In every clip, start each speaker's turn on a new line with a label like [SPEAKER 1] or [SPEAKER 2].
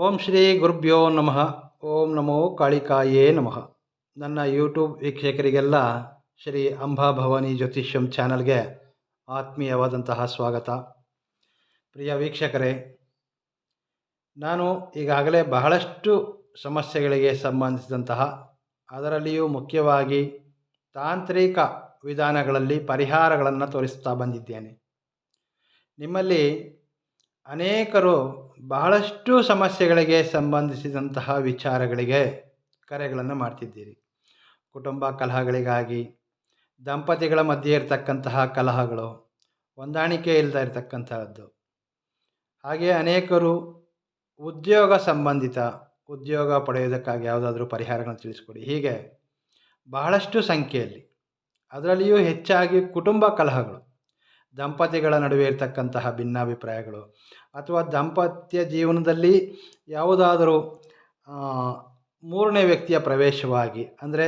[SPEAKER 1] ಓಂ ಶ್ರೀ ಗುರುಭ್ಯೋ ನಮಃ. ಓಂ ನಮೋ ಕಾಳಿಕಾಯೇ ನಮಃ. ನನ್ನ ಯೂಟ್ಯೂಬ್ ವೀಕ್ಷಕರಿಗೆಲ್ಲ ಶ್ರೀ ಅಂಬಾಭವಾನಿ ಜ್ಯೋತಿಷ್ಯಂ ಚಾನಲ್ಗೆ ಆತ್ಮೀಯವಾದಂತಹ ಸ್ವಾಗತ. ಪ್ರಿಯ ವೀಕ್ಷಕರೇ, ನಾನು ಈಗಾಗಲೇ ಬಹಳಷ್ಟು ಸಮಸ್ಯೆಗಳಿಗೆ ಸಂಬಂಧಿಸಿದಂತಹ, ಅದರಲ್ಲಿಯೂ ಮುಖ್ಯವಾಗಿ ತಾಂತ್ರಿಕ ವಿಧಾನಗಳಲ್ಲಿ ಪರಿಹಾರಗಳನ್ನು ತೋರಿಸ್ತಾ ಬಂದಿದ್ದೇನೆ. ನಿಮ್ಮಲ್ಲಿ ಅನೇಕರು ಬಹಳಷ್ಟು ಸಮಸ್ಯೆಗಳಿಗೆ ಸಂಬಂಧಿಸಿದಂತಹ ವಿಚಾರಗಳಿಗೆ ಕರೆಗಳನ್ನು ಮಾಡ್ತಿದ್ದೀರಿ. ಕುಟುಂಬ ಕಲಹಗಳಿಗಾಗಿ, ದಂಪತಿಗಳ ಮಧ್ಯೆ ಇರತಕ್ಕಂತಹ ಕಲಹಗಳು, ಹೊಂದಾಣಿಕೆ ಇಲ್ಲದೆ ಇರತಕ್ಕಂತಹದ್ದು, ಹಾಗೆ ಅನೇಕರು ಉದ್ಯೋಗ ಸಂಬಂಧಿತ ಉದ್ಯೋಗ ಪಡೆಯೋದಕ್ಕಾಗಿ ಯಾವುದಾದ್ರೂ ಪರಿಹಾರಗಳನ್ನು ತಿಳಿಸ್ಕೊಡಿ, ಹೀಗೆ ಬಹಳಷ್ಟು ಸಂಖ್ಯೆಯಲ್ಲಿ, ಅದರಲ್ಲಿಯೂ ಹೆಚ್ಚಾಗಿ ಕುಟುಂಬ ಕಲಹಗಳು, ದಂಪತಿಗಳ ನಡುವೆ ಇರತಕ್ಕಂತಹ ಭಿನ್ನಾಭಿಪ್ರಾಯಗಳು, ಅಥವಾ ದಾಂಪತ್ಯ ಜೀವನದಲ್ಲಿ ಯಾವುದಾದರೂ ಮೂರನೇ ವ್ಯಕ್ತಿಯ ಪ್ರವೇಶವಾಗಿ, ಅಂದರೆ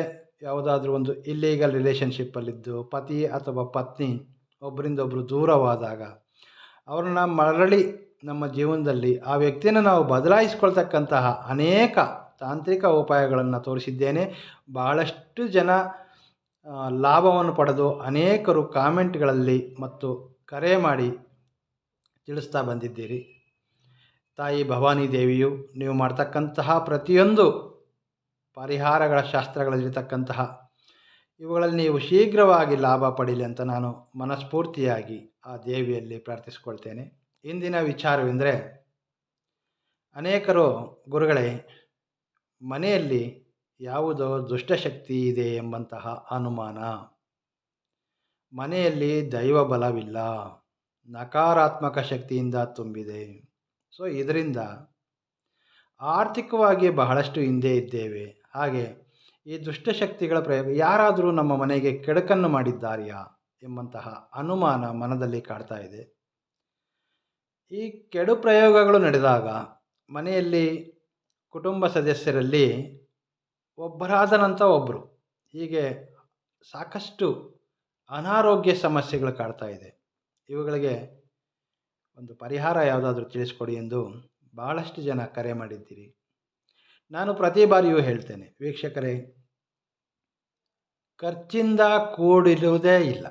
[SPEAKER 1] ಯಾವುದಾದ್ರೂ ಒಂದು ಇಲ್ಲೀಗಲ್ ರಿಲೇಷನ್ಶಿಪ್ಪಲ್ಲಿದ್ದು ಪತಿ ಅಥವಾ ಪತ್ನಿ ಒಬ್ಬರಿಂದೊಬ್ಬರು ದೂರವಾದಾಗ ಅವ್ರನ್ನ ಮರಳಿ ನಮ್ಮ ಜೀವನದಲ್ಲಿ ಆ ವ್ಯಕ್ತಿಯನ್ನು ನಾವು ಬದಲಾಯಿಸ್ಕೊಳ್ತಕ್ಕಂತಹ ಅನೇಕ ತಾಂತ್ರಿಕ ಉಪಾಯಗಳನ್ನು ತೋರಿಸಿದ್ದೇನೆ. ಬಹಳಷ್ಟು ಜನ ಲಾಭವನ್ನು ಪಡೆದು ಅನೇಕರು ಕಾಮೆಂಟ್ಗಳಲ್ಲಿ ಮತ್ತು ಕರೆ ಮಾಡಿ ತಿಳಿಸ್ತಾ ಬಂದಿದ್ದೀರಿ. ತಾಯಿ ಭವಾನಿ ದೇವಿಯು ನೀವು ಮಾಡ್ತಕ್ಕಂತಹ ಪ್ರತಿಯೊಂದು ಪರಿಹಾರಗಳ ಶಾಸ್ತ್ರಗಳಲ್ಲಿರ್ತಕ್ಕಂತಹ ಇವುಗಳಲ್ಲಿ ನೀವು ಶೀಘ್ರವಾಗಿ ಲಾಭ ಪಡೀಲಿ ಅಂತ ನಾನು ಮನಸ್ಫೂರ್ತಿಯಾಗಿ ಆ ದೇವಿಯಲ್ಲಿ ಪ್ರಾರ್ಥಿಸ್ಕೊಳ್ತೇನೆ. ಇಂದಿನ ವಿಚಾರವೆಂದರೆ, ಅನೇಕರು ಗುರುಗಳೇ, ಮನೆಯಲ್ಲಿ ಯಾವುದೋ ದುಷ್ಟಶಕ್ತಿ ಇದೆ ಎಂಬಂತಹ ಅನುಮಾನ, ಮನೆಯಲ್ಲಿ ದೈವ ಬಲವಿಲ್ಲ, ನಕಾರಾತ್ಮಕ ಶಕ್ತಿಯಿಂದ ತುಂಬಿದೆ, ಸೊ ಇದರಿಂದ ಆರ್ಥಿಕವಾಗಿ ಬಹಳಷ್ಟು ಹಿಂದೆ ಇದ್ದೇವೆ, ಹಾಗೆ ಈ ದುಷ್ಟಶಕ್ತಿಗಳ ಪ್ರಯೋಗ ಯಾರಾದರೂ ನಮ್ಮ ಮನೆಗೆ ಕೆಡುಕನ್ನು ಮಾಡಿದ್ದಾರೆಯಾ ಎಂಬಂತಹ ಅನುಮಾನ ಮನದಲ್ಲಿ ಕಾಡ್ತಾ ಇದೆ. ಈ ಕೆಡು ಪ್ರಯೋಗಗಳು ನಡೆದಾಗ ಮನೆಯಲ್ಲಿ ಕುಟುಂಬ ಸದಸ್ಯರಲ್ಲಿ ಒಬ್ಬರಾದ ನಂತರ ಒಬ್ಬರು ಹೀಗೆ ಸಾಕಷ್ಟು ಅನಾರೋಗ್ಯ ಸಮಸ್ಯೆಗಳು ಕಾಡ್ತಾ ಇದೆ. ಇವುಗಳಿಗೆ ಒಂದು ಪರಿಹಾರ ಯಾವುದಾದ್ರೂ ತಿಳಿಸ್ಕೊಡಿ ಎಂದು ಬಹಳಷ್ಟು ಜನ ಕರೆ ಮಾಡಿದ್ದೀರಿ. ನಾನು ಪ್ರತಿ ಬಾರಿಯೂ ಹೇಳ್ತೇನೆ, ವೀಕ್ಷಕರೇ, ಖರ್ಚಿಂದ ಕೂಡಿರುವುದೇ ಇಲ್ಲ.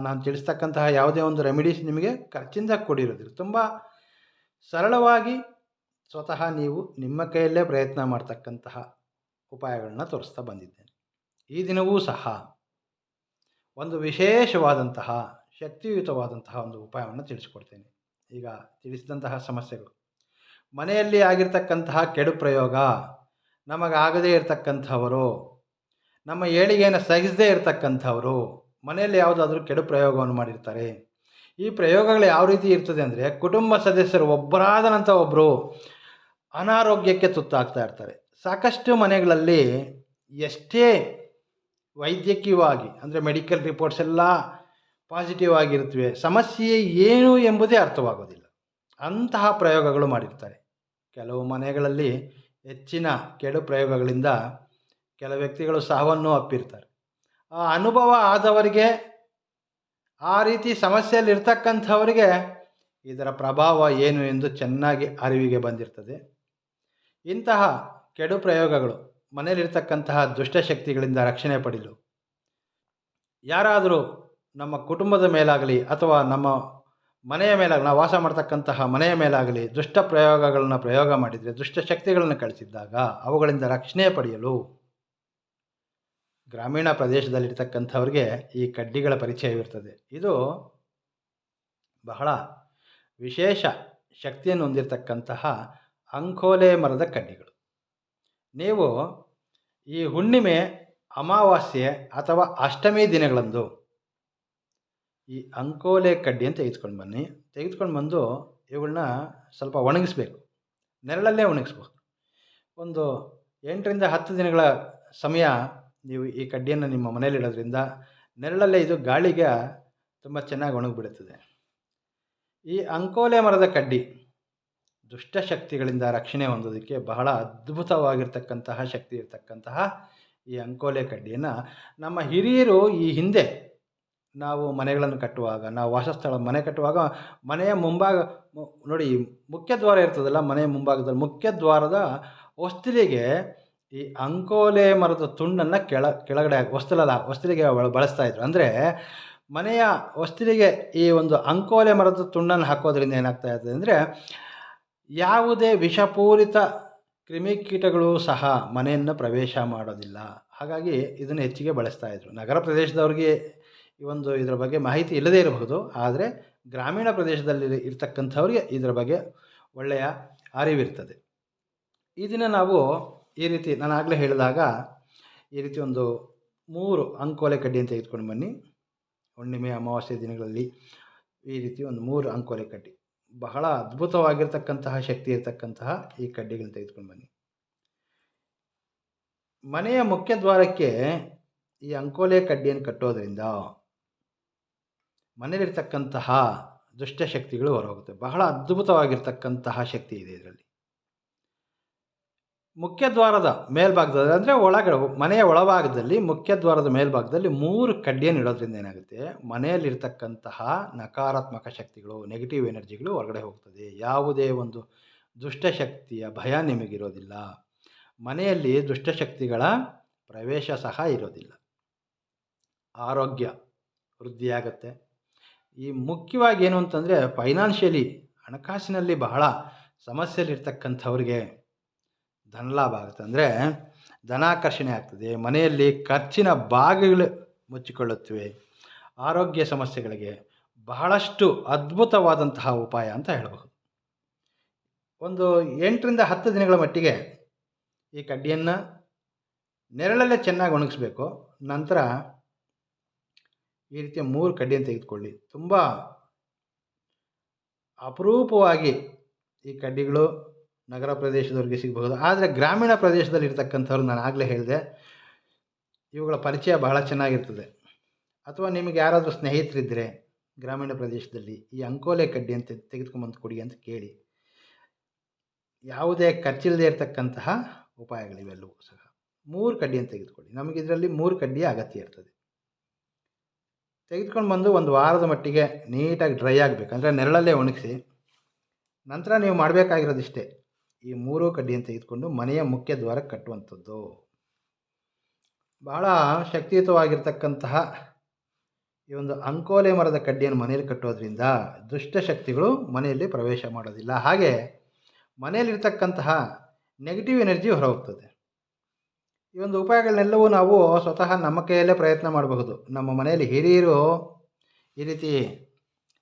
[SPEAKER 1] ನಾನು ತಿಳಿಸ್ತಕ್ಕಂತಹ ಯಾವುದೇ ಒಂದು ರೆಮಿಡೀಸ್ ನಿಮಗೆ ಖರ್ಚಿಂದ ಕೂಡಿರೋದಿಲ್ಲ. ತುಂಬ ಸರಳವಾಗಿ ಸ್ವತಃ ನೀವು ನಿಮ್ಮ ಕೈಯಲ್ಲೇ ಪ್ರಯತ್ನ ಮಾಡ್ತಕ್ಕಂತಹ ಉಪಾಯಗಳನ್ನ ತೋರಿಸ್ತಾ ಬಂದಿದ್ದೇನೆ. ಈ ದಿನವೂ ಸಹ ಒಂದು ವಿಶೇಷವಾದಂತಹ ಶಕ್ತಿಯುತವಾದಂತಹ ಒಂದು ಉಪಾಯವನ್ನು ತಿಳಿಸ್ಕೊಡ್ತೇನೆ. ಈಗ ತಿಳಿಸಿದಂತಹ ಸಮಸ್ಯೆಗಳು, ಮನೆಯಲ್ಲಿ ಆಗಿರ್ತಕ್ಕಂತಹ ಕೆಡು ಪ್ರಯೋಗ, ನಮಗಾಗದೇ ಇರತಕ್ಕಂಥವರು, ನಮ್ಮ ಏಳಿಗೆಯನ್ನು ಸಹಿಸದೇ ಇರತಕ್ಕಂಥವರು ಮನೆಯಲ್ಲಿ ಯಾವುದಾದ್ರೂ ಕೆಡು ಪ್ರಯೋಗವನ್ನು ಮಾಡಿರ್ತಾರೆ. ಈ ಪ್ರಯೋಗಗಳು ಯಾವ ರೀತಿ ಇರ್ತದೆ ಅಂದರೆ, ಕುಟುಂಬ ಸದಸ್ಯರು ಒಬ್ಬರಾದ ನಂತರ ಒಬ್ಬರು ಅನಾರೋಗ್ಯಕ್ಕೆ ತುತ್ತಾಗ್ತಾ ಇರ್ತಾರೆ. ಸಾಕಷ್ಟು ಮನೆಗಳಲ್ಲಿ ಎಷ್ಟೇ ವೈದ್ಯಕೀಯವಾಗಿ, ಅಂದರೆ ಮೆಡಿಕಲ್ ರಿಪೋರ್ಟ್ಸ್ ಎಲ್ಲ ಪಾಸಿಟಿವ್ ಆಗಿರುತ್ತವೆ, ಸಮಸ್ಯೆ ಏನು ಎಂಬುದೇ ಅರ್ಥವಾಗೋದಿಲ್ಲ. ಅಂತಹ ಪ್ರಯೋಗಗಳು ಮಾಡಿರ್ತಾರೆ. ಕೆಲವು ಮನೆಗಳಲ್ಲಿ ಹೆಚ್ಚಿನ ಕೆಡು ಪ್ರಯೋಗಗಳಿಂದ ಕೆಲ ವ್ಯಕ್ತಿಗಳು ಸಾವನ್ನು ಅಪ್ಪಿರ್ತಾರೆ. ಆ ಅನುಭವ ಆದವರಿಗೆ, ಆ ರೀತಿ ಸಮಸ್ಯೆಯಲ್ಲಿರ್ತಕ್ಕಂಥವರಿಗೆ ಇದರ ಪ್ರಭಾವ ಏನು ಎಂದು ಚೆನ್ನಾಗಿ ಅರಿವಿಗೆ ಬಂದಿರ್ತದೆ. ಇಂತಹ ಕೆಡು ಪ್ರಯೋಗಗಳು, ಮನೆಯಲ್ಲಿರ್ತಕ್ಕಂತಹ ದುಷ್ಟಶಕ್ತಿಗಳಿಂದ ರಕ್ಷಣೆ ಪಡೆಯಲು ಯಾರಾದರೂ ನಮ್ಮ ಕುಟುಂಬದ ಮೇಲಾಗಲಿ ಅಥವಾ ನಮ್ಮ ಮನೆಯ ಮೇಲಾಗಲಿ, ನಾವು ವಾಸ ಮಾಡ್ತಕ್ಕಂತಹ ಮನೆಯ ಮೇಲಾಗಲಿ ದುಷ್ಟ ಪ್ರಯೋಗಗಳನ್ನು ಪ್ರಯೋಗ ಮಾಡಿದರೆ, ದುಷ್ಟಶಕ್ತಿಗಳನ್ನು ಕಳಿಸಿದ್ದಾಗ ಅವುಗಳಿಂದ ರಕ್ಷಣೆ ಪಡೆಯಲು ಗ್ರಾಮೀಣ ಪ್ರದೇಶದಲ್ಲಿರ್ತಕ್ಕಂಥವ್ರಿಗೆ ಈ ಕಡ್ಡಿಗಳ ಪರಿಚಯವಿರ್ತದೆ. ಇದು ಬಹಳ ವಿಶೇಷ ಶಕ್ತಿಯನ್ನು ಹೊಂದಿರತಕ್ಕಂತಹ ಅಂಕೋಲೆ ಮರದ ಕಡ್ಡಿಗಳು. ನೀವು ಈ ಹುಣ್ಣಿಮೆ, ಅಮಾವಾಸ್ಯೆ ಅಥವಾ ಅಷ್ಟಮಿ ದಿನಗಳಂದು ಈ ಅಂಕೋಲೆ ಕಡ್ಡಿಯನ್ನು ತೆಗೆದುಕೊಂಡು ಬಂದು ಇವುಗಳನ್ನ ಸ್ವಲ್ಪ ಒಣಗಿಸ್ಬೇಕು. ನೆರಳಲ್ಲೇ ಒಣಗಿಸ್ಬೇಕು. ಒಂದು 8ರಿಂದ 10 ದಿನಗಳ ಸಮಯ ನೀವು ಈ ಕಡ್ಡಿಯನ್ನು ನಿಮ್ಮ ಮನೆಯಲ್ಲಿ ಇಡೋದ್ರಿಂದ ನೆರಳಲ್ಲೇ ಇದು ಗಾಳಿಗೆ ತುಂಬ ಚೆನ್ನಾಗಿ ಒಣಗಿಬಿಡುತ್ತದೆ. ಈ ಅಂಕೋಲೆ ಮರದ ಕಡ್ಡಿ ದುಷ್ಟಶಕ್ತಿಗಳಿಂದ ರಕ್ಷಣೆ ಹೊಂದೋದಕ್ಕೆ ಬಹಳ ಅದ್ಭುತವಾಗಿರ್ತಕ್ಕಂತಹ ಶಕ್ತಿ ಇರತಕ್ಕಂತಹ ಈ ಅಂಕೋಲೆ ಕಡ್ಡಿಯನ್ನು ನಮ್ಮ ಹಿರಿಯರು ಈ ಹಿಂದೆ ನಾವು ಮನೆಗಳನ್ನು ಕಟ್ಟುವಾಗ, ನಾವು ವಾಸಸ್ಥಳ ಮನೆ ಕಟ್ಟುವಾಗ ಮನೆಯ ಮುಂಭಾಗ ನೋಡಿ, ಮುಖ್ಯ ದ್ವಾರ ಇರ್ತದಲ್ಲ ಮನೆಯ ಮುಂಭಾಗದಲ್ಲಿ, ಮುಖ್ಯ ದ್ವಾರದ ಹೊಸ್ತಿಲಿಗೆ ಈ ಅಂಕೋಲೆ ಮರದ ತುಂಡನ್ನು ಕೆಳಗಡೆ ಹೊಸ್ತಿಲಿಗೆ ಬಳಸ್ತಾ ಇದ್ರು. ಅಂದರೆ ಮನೆಯ ಹೊಸ್ತಿಲಿಗೆ ಈ ಒಂದು ಅಂಕೋಲೆ ಮರದ ತುಂಡನ್ನು ಹಾಕೋದ್ರಿಂದ ಏನಾಗ್ತಾ ಇರ್ತದೆ ಅಂದರೆ, ಯಾವುದೇ ವಿಷಪೂರಿತ ಕ್ರಿಮಿಕೀಟಗಳು ಸಹ ಮನೆಯನ್ನು ಪ್ರವೇಶ ಮಾಡೋದಿಲ್ಲ. ಹಾಗಾಗಿ ಇದನ್ನು ಹೆಚ್ಚಿಗೆ ಬಳಸ್ತಾ ಇದ್ರು. ನಗರ ಪ್ರದೇಶದವ್ರಿಗೆ ಇದರ ಬಗ್ಗೆ ಮಾಹಿತಿ ಇಲ್ಲದೇ ಇರಬಹುದು, ಆದರೆ ಗ್ರಾಮೀಣ ಪ್ರದೇಶದಲ್ಲಿ ಇರ್ತಕ್ಕಂಥವ್ರಿಗೆ ಇದರ ಬಗ್ಗೆ ಒಳ್ಳೆಯ ಅರಿವಿರ್ತದೆ. ಇದನ್ನು ನಾವು ಈ ರೀತಿ ನಾನು ಆಗಲೇ ಹೇಳಿದಾಗ ಈ ರೀತಿ ಒಂದು 3 ಅಂಕೋಲೆ ಕಡ್ಡಿಯನ್ನು ತೆಗೆದುಕೊಂಡು ಬನ್ನಿ. ಹುಣ್ಣಿಮೆ, ಅಮಾವಾಸ್ಯೆ ದಿನಗಳಲ್ಲಿ ಈ ರೀತಿ ಒಂದು 3 ಅಂಕೋಲೆ ಕಡ್ಡಿ, ಬಹಳ ಅದ್ಭುತವಾಗಿರ್ತಕ್ಕಂತಹ ಶಕ್ತಿ ಇರತಕ್ಕಂತಹ ಈ ಕಡ್ಡಿಗಳನ್ನ ತೆಗೆದುಕೊಂಡು ಬನ್ನಿ. ಮನೆಯ ಮುಖ್ಯ ದ್ವಾರಕ್ಕೆ ಈ ಅಂಕೋಲೆ ಕಡ್ಡಿಯನ್ನು ಕಟ್ಟೋದ್ರಿಂದ ಮನೆಯಲ್ಲಿರ್ತಕ್ಕಂತಹ ದುಷ್ಟಶಕ್ತಿಗಳು ಹೊರಹೋಗುತ್ತೆ. ಬಹಳ ಅದ್ಭುತವಾಗಿರ್ತಕ್ಕಂತಹ ಶಕ್ತಿ ಇದೆ ಇದರಲ್ಲಿ. ಮುಖ್ಯ ದ್ವಾರದ ಮೇಲ್ಭಾಗದಲ್ಲಿ, ಅಂದರೆ ಒಳಗಡೆ ಮನೆಯ ಒಳಭಾಗದಲ್ಲಿ ಮುಖ್ಯ ದ್ವಾರದ ಮೇಲ್ಭಾಗದಲ್ಲಿ 3 ಕಡ್ಡಿಯನ್ನು ಇಡೋದ್ರಿಂದ ಏನಾಗುತ್ತೆ, ಮನೆಯಲ್ಲಿರ್ತಕ್ಕಂತಹ ನಕಾರಾತ್ಮಕ ಶಕ್ತಿಗಳು, ನೆಗೆಟಿವ್ ಎನರ್ಜಿಗಳು ಹೊರಗಡೆ ಹೋಗ್ತದೆ. ಯಾವುದೇ ಒಂದು ದುಷ್ಟಶಕ್ತಿಯ ಭಯ ನಿಮಗಿರೋದಿಲ್ಲ. ಮನೆಯಲ್ಲಿ ದುಷ್ಟಶಕ್ತಿಗಳ ಪ್ರವೇಶ ಸಹ ಇರೋದಿಲ್ಲ. ಆರೋಗ್ಯ ವೃದ್ಧಿಯಾಗುತ್ತೆ. ಈ ಮುಖ್ಯವಾಗಿ ಏನು ಅಂತಂದರೆ, ಫೈನಾನ್ಷಿಯಲಿ ಹಣಕಾಸಿನಲ್ಲಿ ಬಹಳ ಸಮಸ್ಯೆಯಲ್ಲಿರ್ತಕ್ಕಂಥವ್ರಿಗೆ ಧನಲಾಭ ಆಗುತ್ತೆ. ಅಂದರೆ ಧನಾಕರ್ಷಣೆ ಆಗ್ತದೆ. ಮನೆಯಲ್ಲಿ ಖರ್ಚಿನ ಭಾಗಗಳು ಮುಚ್ಚಿಕೊಳ್ಳುತ್ತವೆ. ಆರೋಗ್ಯ ಸಮಸ್ಯೆಗಳಿಗೆ ಬಹಳಷ್ಟು ಅದ್ಭುತವಾದಂತಹ ಉಪಾಯ ಅಂತ ಹೇಳಬಹುದು. ಒಂದು 8 ರಿಂದ 10 ದಿನಗಳ ಮಟ್ಟಿಗೆ ಈ ಕಡ್ಡಿಯನ್ನು ನೆರಳಲ್ಲೇ ಚೆನ್ನಾಗಿ ಒಣಗಿಸ್ಬೇಕು. ನಂತರ ಈ ರೀತಿಯ 3 ಕಡ್ಡಿಯನ್ನು ತೆಗೆದುಕೊಳ್ಳಿ. ತುಂಬ ಅಪರೂಪವಾಗಿ ಈ ಕಡ್ಡಿಗಳು ನಗರ ಪ್ರದೇಶದವ್ರಿಗೆ ಸಿಗಬಹುದು, ಆದರೆ ಗ್ರಾಮೀಣ ಪ್ರದೇಶದಲ್ಲಿ ಇರ್ತಕ್ಕಂಥವ್ರು ನಾನು ಆಗಲೇ ಹೇಳಿದೆ, ಇವುಗಳ ಪರಿಚಯ ಬಹಳ ಚೆನ್ನಾಗಿರ್ತದೆ. ಅಥವಾ ನಿಮಗೆ ಯಾರಾದರೂ ಸ್ನೇಹಿತರಿದ್ದರೆ ಗ್ರಾಮೀಣ ಪ್ರದೇಶದಲ್ಲಿ ಈ ಅಂಕೋಲೆ ಕಡ್ಡಿ ಅಂತ ತೆಗೆದುಕೊಂಬಂದು ಕೊಡಿ ಅಂತ ಕೇಳಿ. ಯಾವುದೇ ಖರ್ಚಿಲ್ಲದೆ ಇರತಕ್ಕಂತಹ ಉಪಾಯಗಳಿವೆಲ್ಲವೂ ಸಹ. 3 ಕಡ್ಡಿಯನ್ನು ತೆಗೆದುಕೊಳ್ಳಿ. ನಮಗೆ ಇದರಲ್ಲಿ 3 ಕಡ್ಡಿಯ ಅಗತ್ಯ ಇರ್ತದೆ. ತೆಗೆದುಕೊಂಡು ಬಂದು ಒಂದು ವಾರದ ಮಟ್ಟಿಗೆ ನೀಟಾಗಿ ಡ್ರೈ ಆಗಬೇಕು, ಅಂದರೆ ನೆರಳಲ್ಲೇ ಒಣಗಿಸಿ. ನಂತರ ನೀವು ಮಾಡಬೇಕಾಗಿರೋದಿಷ್ಟೇ, ಈ 3 ಕಡ್ಡಿಯನ್ನು ತೆಗೆದುಕೊಂಡು ಮನೆಯ ಮುಖ್ಯ ದ್ವಾರಕ್ಕೆ ಕಟ್ಟುವಂಥದ್ದು. ಬಹಳ ಶಕ್ತಿಯುತವಾಗಿರ್ತಕ್ಕಂತಹ ಈ ಒಂದು ಅಂಕೋಲೆ ಮರದ ಕಡ್ಡಿಯನ್ನು ಮನೆಯಲ್ಲಿ ಕಟ್ಟೋದ್ರಿಂದ ದುಷ್ಟಶಕ್ತಿಗಳು ಮನೆಯಲ್ಲಿ ಪ್ರವೇಶ ಮಾಡೋದಿಲ್ಲ. ಹಾಗೆ ಮನೆಯಲ್ಲಿರ್ತಕ್ಕಂತಹ ನೆಗೆಟಿವ್ ಎನರ್ಜಿ ಹೊರಹೋಗ್ತದೆ. ಈ ಒಂದು ಉಪಾಯಗಳನ್ನೆಲ್ಲವೂ ನಾವು ಸ್ವತಃ ನಮ್ಮ ಕೈಯಲ್ಲೇ ಪ್ರಯತ್ನ ಮಾಡಬಹುದು. ನಮ್ಮ ಮನೆಯಲ್ಲಿ ಹಿರಿಯರು ಈ ರೀತಿ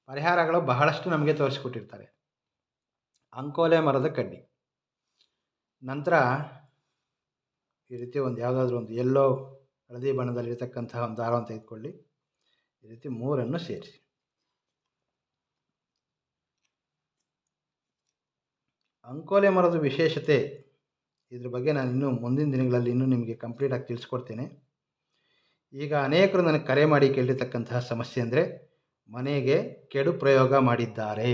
[SPEAKER 1] ಪರಿಹಾರಗಳು ಬಹಳಷ್ಟು ನಮಗೆ ತೋರಿಸಿಕೊಟ್ಟಿರ್ತಾರೆ. ಅಂಕೋಲೆ ಮರದ ಕಡ್ಡಿ, ನಂತರ ಈ ರೀತಿ ಒಂದು ಯಾವುದಾದ್ರೂ ಒಂದು ಎಲ್ಲೋ ಹಳದಿ ಬಣ್ಣದಲ್ಲಿರ್ತಕ್ಕಂತಹ ಒಂದು ದಾರವನ್ನು ತೆಗೆದುಕೊಳ್ಳಿ. ಈ ರೀತಿ 3 ಸೇರಿಸಿ. ಅಂಕೋಲೆ ಮರದ ವಿಶೇಷತೆ, ಇದ್ರ ಬಗ್ಗೆ ನಾನು ಇನ್ನೂ ಮುಂದಿನ ದಿನಗಳಲ್ಲಿ ನಿಮಗೆ ಕಂಪ್ಲೀಟಾಗಿ ತಿಳಿಸ್ಕೊಡ್ತೇನೆ. ಈಗ ಅನೇಕರು ನನಗೆ ಕರೆ ಮಾಡಿ ಕೇಳಿರ್ತಕ್ಕಂತಹ ಸಮಸ್ಯೆ ಅಂದರೆ, ಮನೆಗೆ ಕೆಡು ಪ್ರಯೋಗ ಮಾಡಿದ್ದಾರೆ,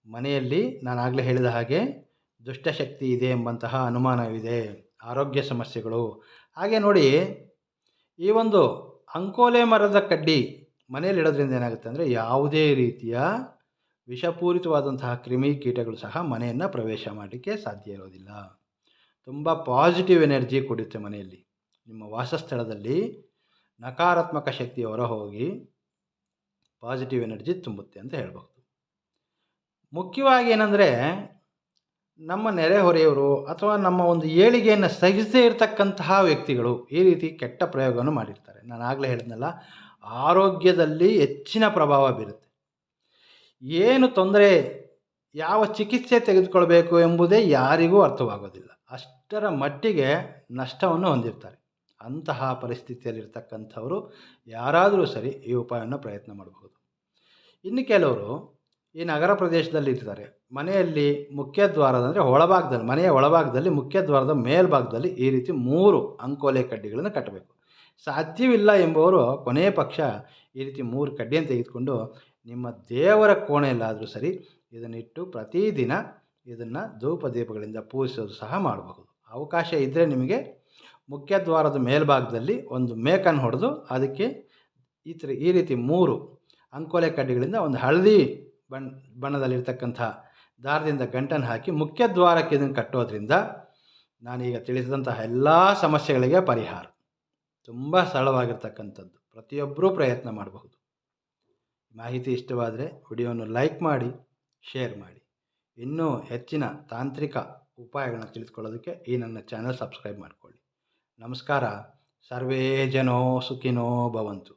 [SPEAKER 1] ಮನೆಯಲ್ಲಿ ನಾನು ಆಗಲೇ ಹೇಳಿದ ಹಾಗೆ ದುಷ್ಟಶಕ್ತಿ ಇದೆ ಎಂಬಂತಹ ಅನುಮಾನವಿದೆ, ಆರೋಗ್ಯ ಸಮಸ್ಯೆಗಳು. ಹಾಗೆ ನೋಡಿ, ಈ ಒಂದು ಅಂಕೋಲೆ ಮರದ ಕಡ್ಡಿ ಮನೆಯಲ್ಲಿ ಇಡೋದ್ರಿಂದ ಏನಾಗುತ್ತೆ ಅಂದರೆ, ಯಾವುದೇ ರೀತಿಯ ವಿಷಪೂರಿತವಾದಂತಹ ಕ್ರಿಮಿಕೀಟಗಳು ಸಹ ಮನೆಯನ್ನು ಪ್ರವೇಶ ಮಾಡಲಿಕ್ಕೆ ಸಾಧ್ಯ ಇರೋದಿಲ್ಲ. ತುಂಬ ಪಾಸಿಟಿವ್ ಎನರ್ಜಿ ಕೊಡುತ್ತೆ ಮನೆಯಲ್ಲಿ. ನಿಮ್ಮ ವಾಸಸ್ಥಳದಲ್ಲಿ ನಕಾರಾತ್ಮಕ ಶಕ್ತಿ ಹೊರಹೋಗಿ ಪಾಸಿಟಿವ್ ಎನರ್ಜಿ ತುಂಬುತ್ತೆ ಅಂತ ಹೇಳ್ಬೋದು. ಮುಖ್ಯವಾಗಿ ಏನಂದರೆ, ನಮ್ಮ ನೆರೆಹೊರೆಯವರು ಅಥವಾ ನಮ್ಮ ಒಂದು ಏಳಿಗೆಯನ್ನು ಸಹಿಸದೇ ಇರತಕ್ಕಂತಹ ವ್ಯಕ್ತಿಗಳು ಈ ರೀತಿ ಕೆಟ್ಟ ಪ್ರಯೋಗವನ್ನು ಮಾಡಿರ್ತಾರೆ. ನಾನು ಆಗಲೇ ಹೇಳಿದ್ನಲ್ಲ, ಆರೋಗ್ಯದಲ್ಲಿ ಹೆಚ್ಚಿನ ಪ್ರಭಾವ ಬೀರುತ್ತೆ. ಏನು ತೊಂದರೆ, ಯಾವ ಚಿಕಿತ್ಸೆ ತೆಗೆದುಕೊಳ್ಬೇಕು ಎಂಬುದೇ ಯಾರಿಗೂ ಅರ್ಥವಾಗೋದಿಲ್ಲ. ಅಷ್ಟರ ಮಟ್ಟಿಗೆ ನಷ್ಟವನ್ನು ಹೊಂದಿರ್ತಾರೆ. ಅಂತಹ ಪರಿಸ್ಥಿತಿಯಲ್ಲಿರ್ತಕ್ಕಂಥವರು ಯಾರಾದರೂ ಸರಿ ಈ ಉಪಾಯವನ್ನು ಪ್ರಯತ್ನ ಮಾಡಬಹುದು. ಇನ್ನು ಕೆಲವರು ಈ ನಗರ ಪ್ರದೇಶದಲ್ಲಿ ಇರ್ತಾರೆ. ಮನೆಯಲ್ಲಿ ಮುಖ್ಯ ದ್ವಾರದ, ಅಂದರೆ ಒಳಭಾಗದಲ್ಲಿ, ಮನೆಯ ಒಳಭಾಗದಲ್ಲಿ ಮುಖ್ಯ ದ್ವಾರದ ಮೇಲ್ಭಾಗದಲ್ಲಿ ಈ ರೀತಿ 3 ಅಂಕೋಲೆ ಕಡ್ಡಿಗಳನ್ನು ಕಟ್ಟಬೇಕು. ಸಾಧ್ಯವಿಲ್ಲ ಎಂಬುವರು ಕೊನೆಯ ಪಕ್ಷ ಈ ರೀತಿ 3 ಕಡ್ಡಿಯನ್ನು ತೆಗೆದುಕೊಂಡು ನಿಮ್ಮ ದೇವರ ಕೋಣೆಯಲ್ಲಾದರೂ ಸರಿ ಇದನ್ನಿಟ್ಟು ಪ್ರತಿದಿನ ಇದನ್ನು ಧೂಪ ದೀಪಗಳಿಂದ ಪೂಜಿಸೋದು ಸಹ ಮಾಡಬಹುದು. ಅವಕಾಶ ಇದ್ದರೆ ನಿಮಗೆ ಮುಖ್ಯ ದ್ವಾರದ ಮೇಲ್ಭಾಗದಲ್ಲಿ ಒಂದು ಮೇಕನ್ನು ಹೊಡೆದು ಅದಕ್ಕೆ ಈ ರೀತಿ 3 ಅಂಕೋಲೆ ಕಡ್ಡಿಗಳಿಂದ ಒಂದು ಹಳದಿ ಬಣ್ಣದಲ್ಲಿರ್ತಕ್ಕಂಥ ದಾರದಿಂದ ಗಂಟನ್ನು ಹಾಕಿ ಮುಖ್ಯದ್ವಾರಕ್ಕೆ ಇದನ್ನು ಕಟ್ಟೋದ್ರಿಂದ ನಾನೀಗ ತಿಳಿಸಿದಂತಹ ಎಲ್ಲ ಸಮಸ್ಯೆಗಳಿಗೆ ಪರಿಹಾರ. ತುಂಬ ಸರಳವಾಗಿರ್ತಕ್ಕಂಥದ್ದು. ಪ್ರತಿಯೊಬ್ಬರೂ ಪ್ರಯತ್ನ ಮಾಡಬಹುದು. ಮಾಹಿತಿ ಇಷ್ಟವಾದರೆ ವಿಡಿಯೋವನ್ನು ಲೈಕ್ ಮಾಡಿ, ಶೇರ್ ಮಾಡಿ. ಇನ್ನೂ ಹೆಚ್ಚಿನ ತಾಂತ್ರಿಕ ಉಪಾಯಗಳನ್ನು ತಿಳಿದುಕೊಳ್ಳೋದಕ್ಕೆ ಈ ನನ್ನ ಚಾನಲ್ ಸಬ್ಸ್ಕ್ರೈಬ್ ಮಾಡಿಕೊಳ್ಳಿ. ನಮಸ್ಕಾರ. ಸರ್ವೇ ಜನೋ ಸುಖಿನೋ ಭವಂತು.